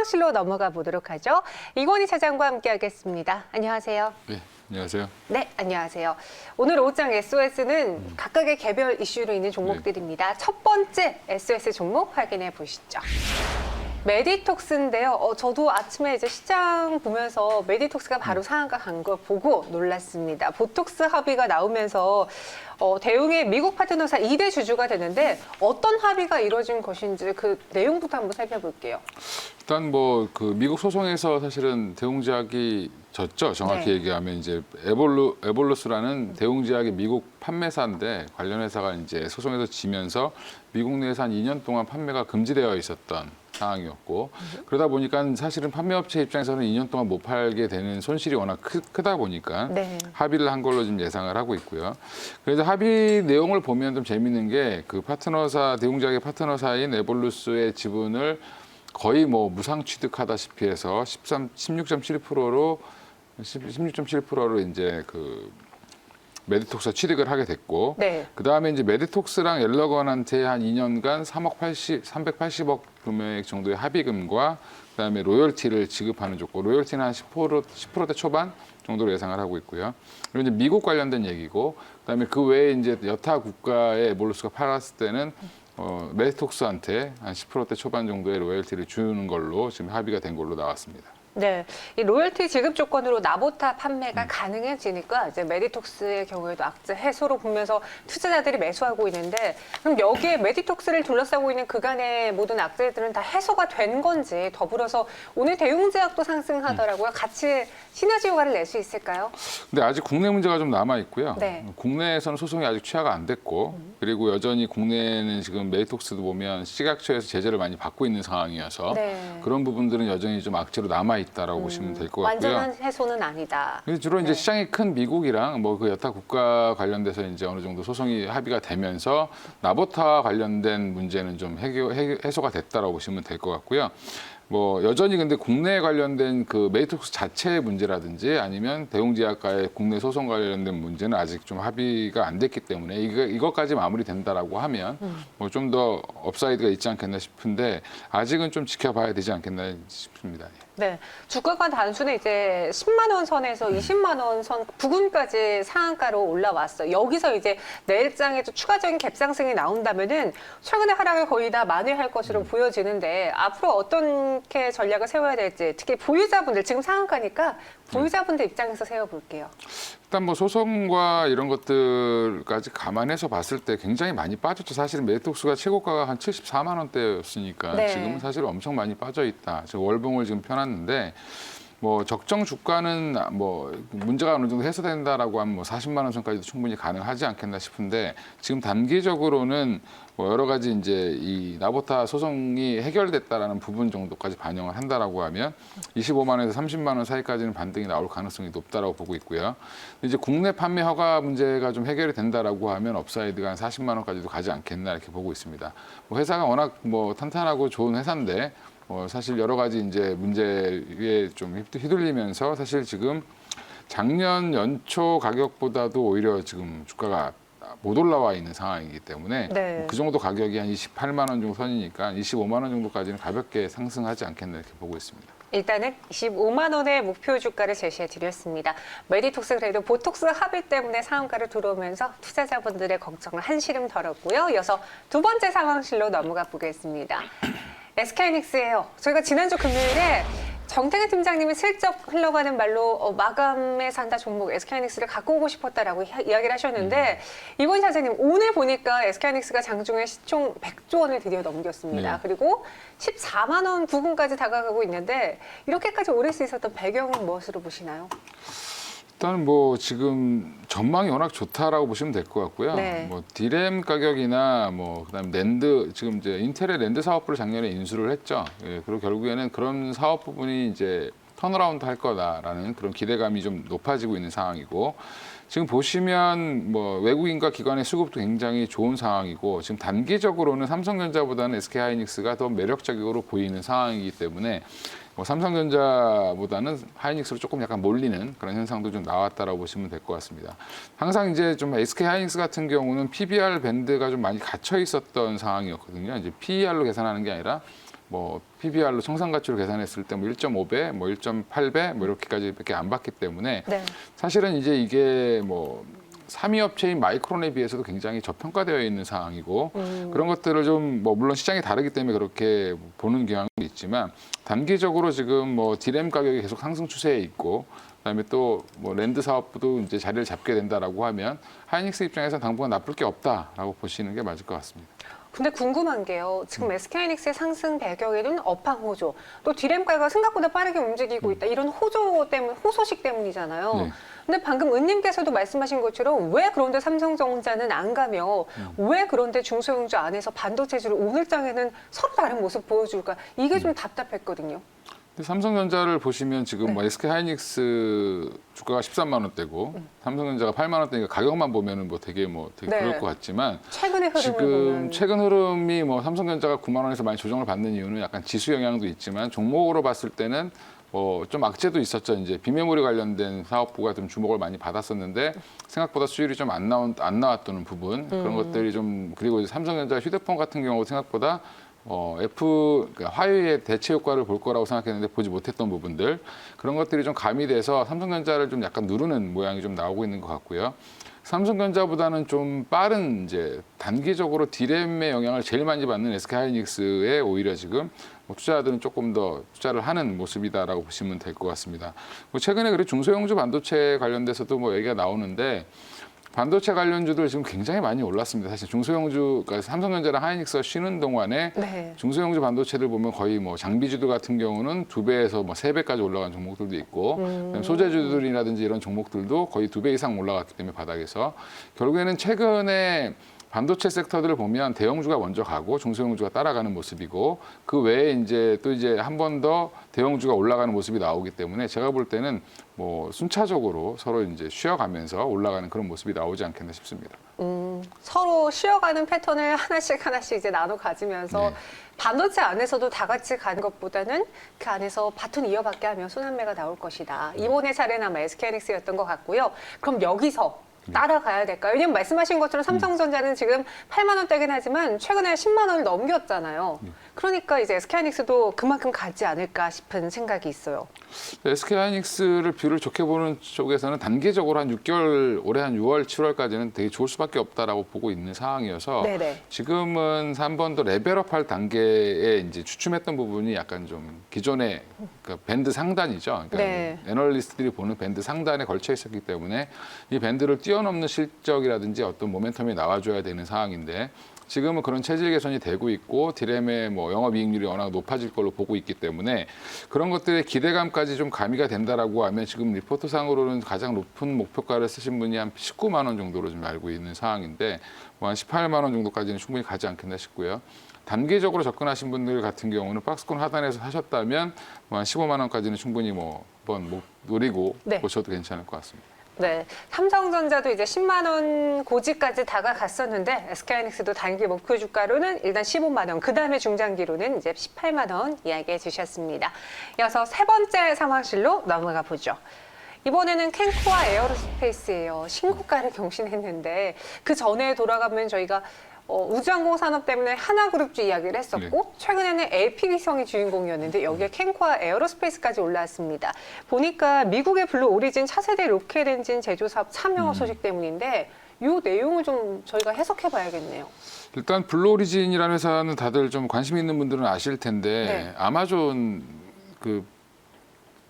상황실로 넘어가 보도록 하죠. 이건희 차장과 함께하겠습니다. 안녕하세요. 네, 안녕하세요. 네, 안녕하세요. 오늘 오후장 SOS는 각각의 개별 이슈로 있는 종목들입니다. 첫 번째 SOS 종목 확인해 보시죠. 메디톡스인데요. 저도 아침에 이제 시장 보면서 메디톡스가 바로 상한가 간 걸 보고 놀랐습니다. 보톡스 합의가 나오면서 대웅의 미국 파트너사 2대 주주가 되는데 어떤 합의가 이루어진 것인지 그 내용부터 한번 살펴볼게요. 일단 뭐 그 미국 소송에서 사실은 대웅제약이 졌죠. 정확히 네. 얘기하면 이제 에볼루스라는 대웅제약의 미국 판매사인데 관련 회사가 이제 소송에서 지면서 미국 내에서 한 2년 동안 판매가 금지되어 있었던 상황이었고 그러다 보니까 사실은 판매업체 입장에서는 2년 동안 못 팔게 되는 손실이 워낙 크다 보니까 네. 합의를 한 걸로 지금 예상을 하고 있고요. 그래서 합의 내용을 보면 좀 재밌는 게 그 파트너사 대웅제약의 파트너사인 에볼루스의 지분을 거의 뭐 무상 취득하다시피 해서 16.7%로 이제 그 메디톡스가 취득을 하게 됐고, 네. 그 다음에 이제 메디톡스랑 엘러건한테 한 2년간 380억 금액 정도의 합의금과 그 다음에 로열티를 지급하는 조건, 로열티는 한 10%대 초반 정도로 예상을 하고 있고요. 그리고 이제 미국 관련된 얘기고, 그 다음에 그 외에 이제 여타 국가의 에볼루스가 팔았을 때는 메디톡스한테 한 10%대 초반 정도의 로열티를 주는 걸로 지금 합의가 된 걸로 나왔습니다. 네, 이 로열티 지급 조건으로 나보타 판매가 가능해지니까 이제 메디톡스의 경우에도 악재 해소로 보면서 투자자들이 매수하고 있는데 그럼 여기에 메디톡스를 둘러싸고 있는 그간의 모든 악재들은 다 해소가 된 건지 더불어서 오늘 대웅제약도 상승하더라고요. 같이 시너지 효과를 낼 수 있을까요? 근데 아직 국내 문제가 좀 남아 있고요. 네. 국내에서는 소송이 아직 취하가 안 됐고 그리고 여전히 국내에는 지금 메디톡스도 보면 식약처에서 제재를 많이 받고 있는 상황이어서 네. 그런 부분들은 여전히 좀 악재로 남아 있다라고 보시면 될 것 같고요. 완전한 해소는 아니다. 근데 주로 이제 네. 시장이 큰 미국이랑 뭐 그 여타 국가 관련돼서 이제 어느 정도 소송이 합의가 되면서 나보타 관련된 문제는 좀 해소가 됐다라고 보시면 될 것 같고요. 뭐 여전히 근데 국내 관련된 그 메디톡스 자체의 문제라든지 아니면 대웅제약과의 국내 소송 관련된 문제는 아직 좀 합의가 안 됐기 때문에 이것까지 마무리된다라고 하면 뭐 좀 더 업사이드가 있지 않겠나 싶은데 아직은 좀 지켜봐야 되지 않겠나 싶습니다. 네, 주가가 단순히 이제 10만 원 선에서 20만 원 선 부근까지 상한가로 올라왔어요. 여기서 이제 내일장에도 추가적인 갭상승이 나온다면은 최근의 하락을 거의 다 만회할 것으로 보여지는데 앞으로 어떻게 전략을 세워야 될지 특히 보유자분들 지금 상한가니까 보유자분들 입장에서 세워볼게요. 일단 뭐 소송과 이런 것들까지 감안해서 봤을 때 굉장히 많이 빠졌죠. 사실은 메디톡스가 최고가가 한 74만 원대였으니까 네. 지금은 사실 엄청 많이 빠져 있다. 지금 월봉을 지금 펴놨는데 뭐 적정 주가는 뭐 문제가 어느 정도 해소된다라고 하면 뭐 40만 원 선까지도 충분히 가능하지 않겠나 싶은데 지금 단기적으로는 뭐 여러 가지 이제 이 나보타 소송이 해결됐다라는 부분 정도까지 반영을 한다라고 하면 25만 원에서 30만 원 사이까지는 반등이 나올 가능성이 높다라고 보고 있고요. 이제 국내 판매 허가 문제가 좀 해결이 된다라고 하면 업사이드가 한 40만 원까지도 가지 않겠나 이렇게 보고 있습니다. 뭐 회사가 워낙 뭐 탄탄하고 좋은 회사인데 사실 여러 가지 이제 문제에 좀 휘둘리면서 사실 지금 작년 연초 가격보다도 오히려 지금 주가가 못 올라와 있는 상황이기 때문에 네. 그 정도 가격이 한 28만 원 정도 선이니까 25만 원 정도까지는 가볍게 상승하지 않겠나 이렇게 보고 있습니다. 일단은 25만 원의 목표 주가를 제시해 드렸습니다. 메디톡스 그래도 보톡스 합의 때문에 상한가를 들어오면서 투자자분들의 걱정을 한시름 덜었고요. 이어서 두 번째 상황실로 넘어가 보겠습니다. SK하이닉스예요. 저희가 지난주 금요일에 정태근 팀장님이 슬쩍 흘러가는 말로 마감에 산다 종목 SK하이닉스를 갖고 오고 싶었다라고 이야기를 하셨는데 이건 사장님 오늘 보니까 SK하이닉스가 장중에 시총 100조 원을 드디어 넘겼습니다. 네. 그리고 14만 원 부근까지 다가가고 있는데 이렇게까지 오를 수 있었던 배경은 무엇으로 보시나요? 일단 뭐 지금 전망이 워낙 좋다라고 보시면 될 것 같고요. 네. 뭐 디램 가격이나 뭐 그다음 랜드 지금 이제 인텔의 랜드 사업부를 작년에 인수를 했죠. 예, 그리고 결국에는 그런 사업 부분이 이제 턴어라운드 할 거다라는 그런 기대감이 좀 높아지고 있는 상황이고 지금 보시면 뭐 외국인과 기관의 수급도 굉장히 좋은 상황이고 지금 단기적으로는 삼성전자보다는 SK하이닉스가 더 매력적으로 보이는 상황이기 때문에 뭐 삼성전자보다는 하이닉스로 조금 약간 몰리는 그런 현상도 좀 나왔다라고 보시면 될 것 같습니다. 항상 이제 좀 SK하이닉스 같은 경우는 PBR 밴드가 좀 많이 갇혀 있었던 상황이었거든요. 이제 PER로 계산하는 게 아니라 뭐 PBR로 청산 가치로 계산했을 때 뭐 1.5배, 뭐 1.8배 뭐 이렇게까지밖에 안 받기 때문에 네. 사실은 이제 이게 뭐 3위 업체인 마이크론에 비해서도 굉장히 저평가되어 있는 상황이고 그런 것들을 좀 뭐 물론 시장이 다르기 때문에 그렇게 보는 경향도 있지만 단기적으로 지금 뭐 디램 가격이 계속 상승 추세에 있고 그다음에 또 뭐 랜드 사업부도 이제 자리를 잡게 된다라고 하면 하이닉스 입장에서 당분간 나쁠 게 없다라고 보시는 게 맞을 것 같습니다. 근데 궁금한 게요. 지금 SK하이닉스의 상승 배경에는 업황 호조, 또 디램가가 생각보다 빠르게 움직이고 있다. 이런 호조 때문, 호소식 때문이잖아요. 네. 근데 방금 은님께서도 말씀하신 것처럼 왜 그런데 삼성전자는 안 가며 왜 그런데 중소형주 안에서 반도체주를 오늘장에는 서로 다른 모습 보여줄까? 이게 좀 답답했거든요. 근데 삼성전자를 보시면 지금 뭐 SK 하이닉스 주가가 13만 원대고 삼성전자가 8만 원대니까 가격만 보면은 뭐 되게 네. 그럴 것 같지만 최근의 흐름을 지금 보면 최근 흐름이 뭐 삼성전자가 9만 원에서 많이 조정을 받는 이유는 약간 지수 영향도 있지만 종목으로 봤을 때는 뭐 좀 악재도 있었죠. 이제 비메모리 관련된 사업부가 좀 주목을 많이 받았었는데 생각보다 수율이 좀 안 나왔던 부분 그런 것들이 좀 그리고 이제 삼성전자 휴대폰 같은 경우 생각보다 그러니까 화웨이의 대체 효과를 볼 거라고 생각했는데 보지 못했던 부분들 그런 것들이 좀 가미돼서 삼성전자를 좀 약간 누르는 모양이 좀 나오고 있는 것 같고요. 삼성전자보다는 좀 빠른 이제 단기적으로 디램의 영향을 제일 많이 받는 SK하이닉스에 오히려 지금 뭐 투자자들은 조금 더 투자를 하는 모습이다라고 보시면 될 것 같습니다. 뭐 최근에 그리고 중소형주 반도체 관련돼서도 뭐 얘기가 나오는데 반도체 관련주들 지금 굉장히 많이 올랐습니다. 사실 중소형주, 그러니까 삼성전자랑 하이닉스가 쉬는 동안에 네. 중소형주 반도체들 보면 거의 뭐 장비주들 같은 경우는 2배에서 뭐 3배까지 올라간 종목들도 있고 그다음에 소재주들이라든지 이런 종목들도 거의 2배 이상 올라갔기 때문에 바닥에서 결국에는 최근에 반도체 섹터들을 보면 대형주가 먼저 가고 중소형주가 따라가는 모습이고 그 외에 이제 또 이제 한 번 더 대형주가 올라가는 모습이 나오기 때문에 제가 볼 때는 뭐 순차적으로 서로 이제 쉬어가면서 올라가는 그런 모습이 나오지 않겠나 싶습니다. 서로 쉬어가는 패턴을 하나씩 이제 나눠 가지면서 네. 반도체 안에서도 다 같이 가는 것보다는 그 안에서 바톤 이어받게 하면 순환매가 나올 것이다. 이번의 사례는 아마 SK하이닉스였던 것 같고요. 그럼 여기서 따라가야 될까요? 왜냐면 말씀하신 것처럼 삼성전자는 지금 8만 원대긴 하지만 최근에 10만 원을 넘겼잖아요. 그러니까 이제 SK하이닉스도 그만큼 가지 않을까 싶은 생각이 있어요. SK하이닉스를 뷰를 좋게 보는 쪽에서는 단기적으로 한 6개월, 올해 한 6월, 7월까지는 되게 좋을 수밖에 없다라고 보고 있는 상황이어서 네네. 지금은 한 번 더 레벨업할 단계에 이제 주춤했던 부분이 약간 좀 기존의 그 밴드 상단이죠. 그러니까 네. 애널리스트들이 보는 밴드 상단에 걸쳐 있었기 때문에 이 밴드를 뛰어넘는 실적이라든지 어떤 모멘텀이 나와줘야 되는 상황인데 지금은 그런 체질 개선이 되고 있고 디램의 뭐 영업이익률이 워낙 높아질 걸로 보고 있기 때문에 그런 것들의 기대감까지 좀 가미가 된다라고 하면 지금 리포트상으로는 가장 높은 목표가를 쓰신 분이 한 19만 원 정도로 좀 알고 있는 상황인데 뭐 한 18만 원 정도까지는 충분히 가지 않겠나 싶고요. 단기적으로 접근하신 분들 같은 경우는 박스권 하단에서 사셨다면 뭐 한 15만 원까지는 충분히 뭐 한번 노리고 네. 보셔도 괜찮을 것 같습니다. 네, 삼성전자도 이제 10만 원 고지까지 다가갔었는데 SK하이닉스도 단기 목표 주가로는 일단 15만 원, 그 다음에 중장기로는 이제 18만 원 이야기해 주셨습니다. 이어서 세 번째 상황실로 넘어가 보죠. 이번에는 캔코아 에어로스페이스예요. 신고가를 경신했는데 그 전에 돌아가면 저희가 우주항공 산업 때문에 하나그룹주 이야기를 했었고 최근에는 LP위성이 주인공이었는데 여기에 캔코아 에어로스페이스까지 올라왔습니다. 보니까 미국의 블루 오리진 차세대 로켓 엔진 제조 사업 참여 소식 때문인데 이 내용을 좀 저희가 해석해 봐야겠네요. 일단 블루오리진이라는 회사는 다들 좀 관심 있는 분들은 아실 텐데 네. 아마존 그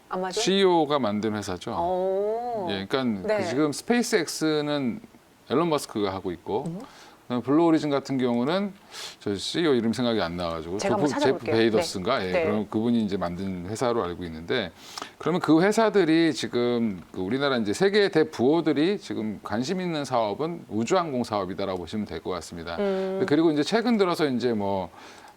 아마존? CEO가 만든 회사죠. 오. 예, 그러니까 네. 그 지금 스페이스X는 앨런 머스크가 하고 있고 그다음에 블루오리진 같은 경우는 저 CEO 이름 생각이 안 나가지고 제가 한번 제프 찾아볼게요. 베이더스인가? 네. 예, 네. 그럼 그분이 이제 만든 회사로 알고 있는데 그러면 그 회사들이 지금 그 우리나라 이제 세계 대부호들이 지금 관심 있는 사업은 우주항공 사업이다라고 보시면 될 것 같습니다. 그리고 이제 최근 들어서 이제 뭐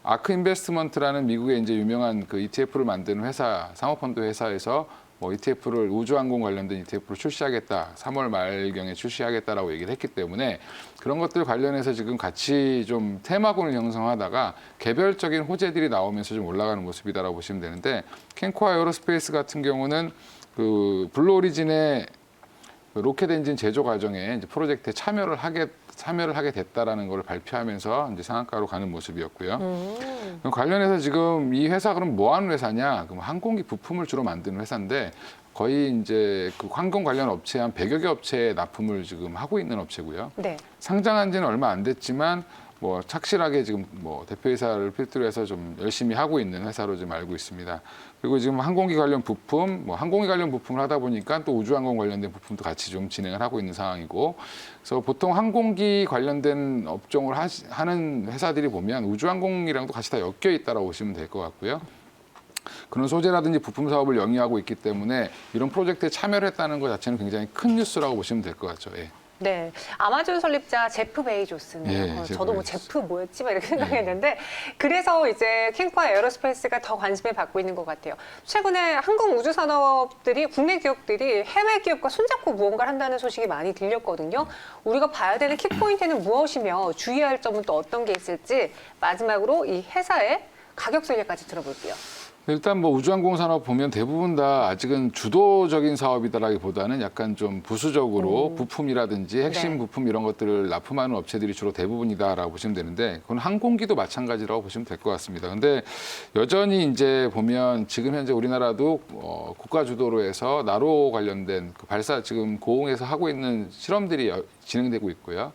아크 인베스트먼트라는 미국의 이제 유명한 그 ETF를 만드는 회사, 사모펀드 회사에서 뭐 ETF를 우주항공 관련된 ETF를 출시하겠다, 3월 말경에 출시하겠다라고 얘기를 했기 때문에 그런 것들 관련해서 지금 같이 좀 테마군을 형성하다가 개별적인 호재들이 나오면서 좀 올라가는 모습이다라고 보시면 되는데 캔코아 에어로스페이스 같은 경우는 그 블루오리진의 그 로켓 엔진 제조 과정에 이제 프로젝트에 참여를 참여를 하게 됐다라는 걸 발표하면서 이제 상한가로 가는 모습이었고요. 관련해서 지금 이 회사 그럼 뭐 하는 회사냐? 그럼 항공기 부품을 주로 만드는 회사인데 거의 이제 그 항공 관련 업체 한 100여 개 업체에 납품을 지금 하고 있는 업체고요. 네. 상장한 지는 얼마 안 됐지만 뭐 착실하게 지금 뭐 대표이사를 필두로 해서 좀 열심히 하고 있는 회사로 지금 알고 있습니다. 그리고 지금 항공기 관련 부품, 뭐 항공기 관련 부품을 하다 보니까 또 우주항공 관련된 부품도 같이 좀 진행을 하고 있는 상황이고, 그래서 보통 항공기 관련된 업종을 하는 회사들이 보면 우주항공이랑도 같이 다 엮여 있다라고 보시면 될 것 같고요. 그런 소재라든지 부품 사업을 영위하고 있기 때문에 이런 프로젝트에 참여를 했다는 것 자체는 굉장히 큰 뉴스라고 보시면 될 것 같죠. 예. 네, 아마존 설립자 제프 베이조스네요. 예, 제프 저도 뭐 베이조스. 제프 뭐였지? 막 이렇게 생각했는데 그래서 이제 캔코아 에어로스페이스가 더 관심을 받고 있는 것 같아요. 최근에 항공 우주 산업들이 국내 기업들이 해외 기업과 손잡고 무언가를 한다는 소식이 많이 들렸거든요. 우리가 봐야 되는 키포인트는 무엇이며 주의할 점은 또 어떤 게 있을지 마지막으로 이 회사의 가격 전략까지 들어볼게요. 일단 뭐 우주항공 산업 보면 대부분 다 아직은 주도적인 사업이다라기보다는 약간 좀 부수적으로 부품이라든지 핵심 네. 부품 이런 것들을 납품하는 업체들이 주로 대부분이다라고 보시면 되는데 그건 항공기도 마찬가지라고 보시면 될 것 같습니다. 근데 여전히 이제 보면 지금 현재 우리나라도 국가 주도로 해서 나로 관련된 그 발사 지금 고흥에서 하고 있는 실험들이 진행되고 있고요.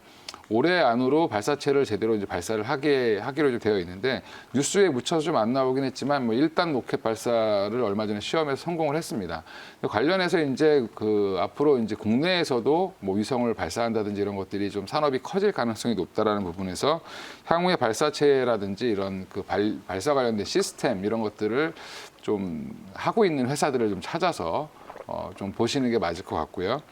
올해 안으로 발사체를 제대로 이제 발사를 하기로 이제 되어 있는데 뉴스에 묻혀서 좀 안 나오긴 했지만 뭐 1단 로켓 발사를 얼마 전에 시험에서 성공을 했습니다. 관련해서 이제 그 앞으로 이제 국내에서도 뭐 위성을 발사한다든지 이런 것들이 좀 산업이 커질 가능성이 높다라는 부분에서 향후에 발사체라든지 이런 그 발사 관련된 시스템 이런 것들을 좀 하고 있는 회사들을 좀 찾아서 좀 보시는 게 맞을 것 같고요.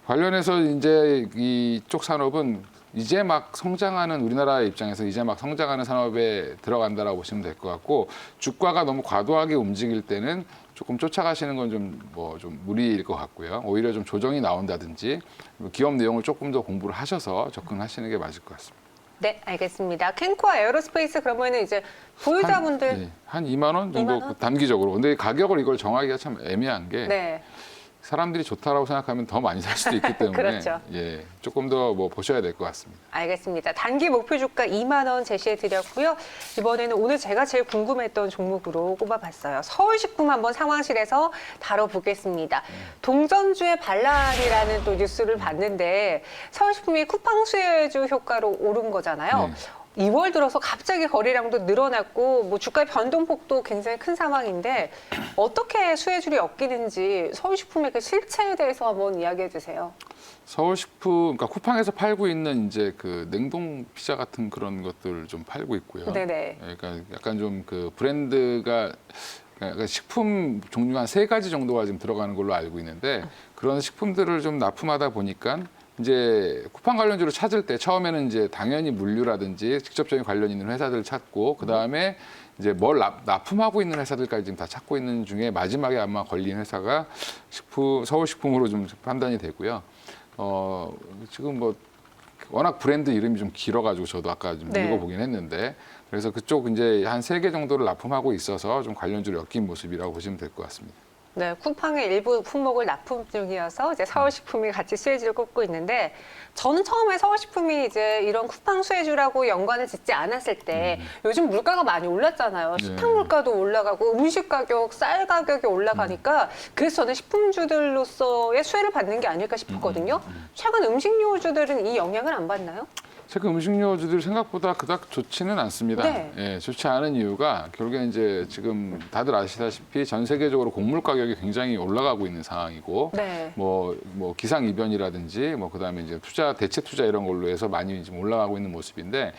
관련해서 이제 이쪽 산업은 이제 막 성장하는 우리나라 입장에서 이제 막 성장하는 산업에 들어간다라고 보시면 될 것 같고 주가가 너무 과도하게 움직일 때는 조금 쫓아가시는 건 좀 무리일 것 같고요. 오히려 좀 조정이 나온다든지 기업 내용을 조금 더 공부를 하셔서 접근하시는 게 맞을 것 같습니다. 네, 알겠습니다. 캔코아 에어로스페이스 그러면은 이제 보유자분들 한 2만 원 정도 2만 원? 단기적으로. 근데 가격을 이걸 정하기가 참 애매한 게 네. 사람들이 좋다라고 생각하면 더 많이 살 수도 있기 때문에 그렇죠. 예, 조금 더 뭐 보셔야 될 것 같습니다. 알겠습니다. 단기 목표 주가 2만 원 제시해 드렸고요. 이번에는 오늘 제가 제일 궁금했던 종목으로 꼽아봤어요. 서울식품 한번 상황실에서 다뤄보겠습니다. 동전주의 반란이라는 또 뉴스를 봤는데 서울식품이 쿠팡 수혜주 효과로 오른 거잖아요. 네. 2월 들어서 갑자기 거래량도 늘어났고 뭐 주가 변동폭도 굉장히 큰 상황인데 어떻게 수혜주를 엮이는지 서울식품의 그 실체에 대해서 한번 이야기해 주세요. 서울식품, 그러니까 쿠팡에서 팔고 있는 이제 그 냉동 피자 같은 그런 것들 좀 팔고 있고요. 네네. 예, 그러니까 약간 좀 그 브랜드가 그러니까 식품 종류 한 3가지 정도가 지금 들어가는 걸로 알고 있는데 그런 식품들을 좀 납품하다 보니까 이제 쿠팡 관련주를 찾을 때 처음에는 이제 당연히 물류라든지 직접적인 관련 있는 회사들을 찾고 그 다음에 이제 뭘 납품하고 있는 회사들까지 지금 다 찾고 있는 중에 마지막에 아마 걸린 회사가 서울식품으로 좀 판단이 되고요. 지금 뭐 워낙 브랜드 이름이 좀 길어가지고 저도 아까 좀 네. 읽어보긴 했는데 그래서 그쪽 이제 한 3개 정도를 납품하고 있어서 좀 관련주를 엮인 모습이라고 보시면 될 것 같습니다. 네, 쿠팡의 일부 품목을 납품 중이어서 이제 서울식품이 같이 수혜주를 꼽고 있는데 저는 처음에 서울식품이 이제 이런 쿠팡 수혜주라고 연관을 짓지 않았을 때 요즘 물가가 많이 올랐잖아요. 네. 식탁 물가도 올라가고 음식 가격, 쌀 가격이 올라가니까 그래서 저는 식품주들로서의 수혜를 받는 게 아닐까 싶었거든요. 최근 음식료주들은 이 영향을 안 받나요? 최근 음식료주들이 생각보다 그닥 좋지는 않습니다. 네. 예, 좋지 않은 이유가 결국에 이제 지금 다들 아시다시피 전 세계적으로 곡물 가격이 굉장히 올라가고 있는 상황이고, 네. 뭐 기상 이변이라든지 뭐 그다음에 이제 대체 투자 이런 걸로 해서 많이 지금 올라가고 있는 모습인데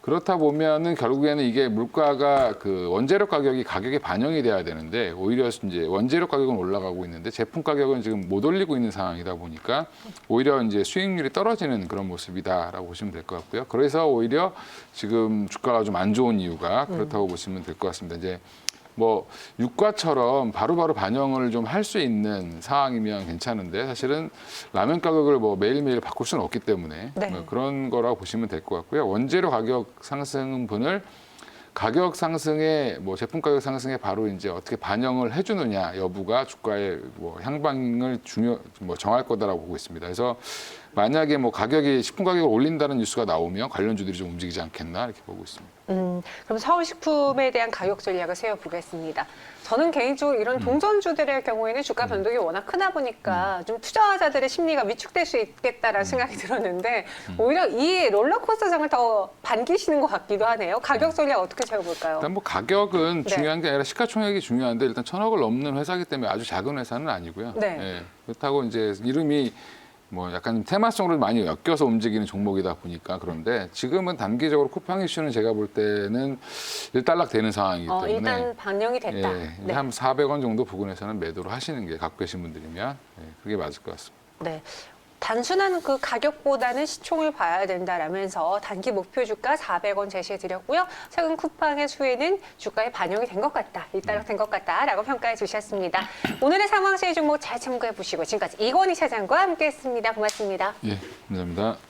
그렇다 보면은 결국에는 이게 물가가 그 원재료 가격이 가격에 반영이 돼야 되는데 오히려 이제 원재료 가격은 올라가고 있는데 제품 가격은 지금 못 올리고 있는 상황이다 보니까 오히려 이제 수익률이 떨어지는 그런 모습이다라고 보시면 될 것 같고요. 그래서 오히려 지금 주가가 좀 안 좋은 이유가 그렇다고 보시면 될 것 같습니다. 이제 뭐 유가처럼 바로바로 반영을 좀 할 수 있는 상황이면 괜찮은데 사실은 라면 가격을 뭐 매일매일 바꿀 수는 없기 때문에 네. 뭐 그런 거라고 보시면 될 것 같고요. 원재료 가격 상승분을 가격 상승에 뭐 제품 가격 상승에 바로 이제 어떻게 반영을 해주느냐 여부가 주가의 뭐 향방을 정할 거다라고 보고 있습니다. 그래서 만약에 뭐 가격이 식품 가격을 올린다는 뉴스가 나오면 관련주들이 좀 움직이지 않겠나 이렇게 보고 있습니다. 그럼 서울식품에 대한 가격 전략을 세워보겠습니다. 저는 개인적으로 이런 동전주들의 경우에는 주가 변동이 워낙 크다 보니까 좀 투자자들의 심리가 위축될 수 있겠다라는 생각이 들었는데 오히려 이 롤러코스터장을 더 반기시는 것 같기도 하네요. 가격 전략 어떻게 세워볼까요? 일단 뭐 가격은 네. 중요한 게 아니라 시가총액이 중요한데 일단 1,000억을 넘는 회사이기 때문에 아주 작은 회사는 아니고요. 네. 예, 그렇다고 이제 이름이 뭐 약간 테마성으로 많이 엮여서 움직이는 종목이다 보니까 그런데 지금은 단기적으로 쿠팡 이슈는 제가 볼 때는 일단락 되는 상황이기 때문에 일단 반영이 됐다. 예, 네. 한 400원 정도 부근에서는 매도를 하시는 게 갖고 계신 분들이면 그게 맞을 것 같습니다. 네. 단순한 그 가격보다는 시총을 봐야 된다라면서 단기 목표 주가 400원 제시해 드렸고요. 최근 쿠팡의 수혜는 주가에 반영이 된 것 같다. 일단락 된 것 같다라고 평가해 주셨습니다. 오늘의 상황실 종목 잘 참고해 보시고 지금까지 이건희 차장과 함께했습니다. 고맙습니다. 예, 감사합니다.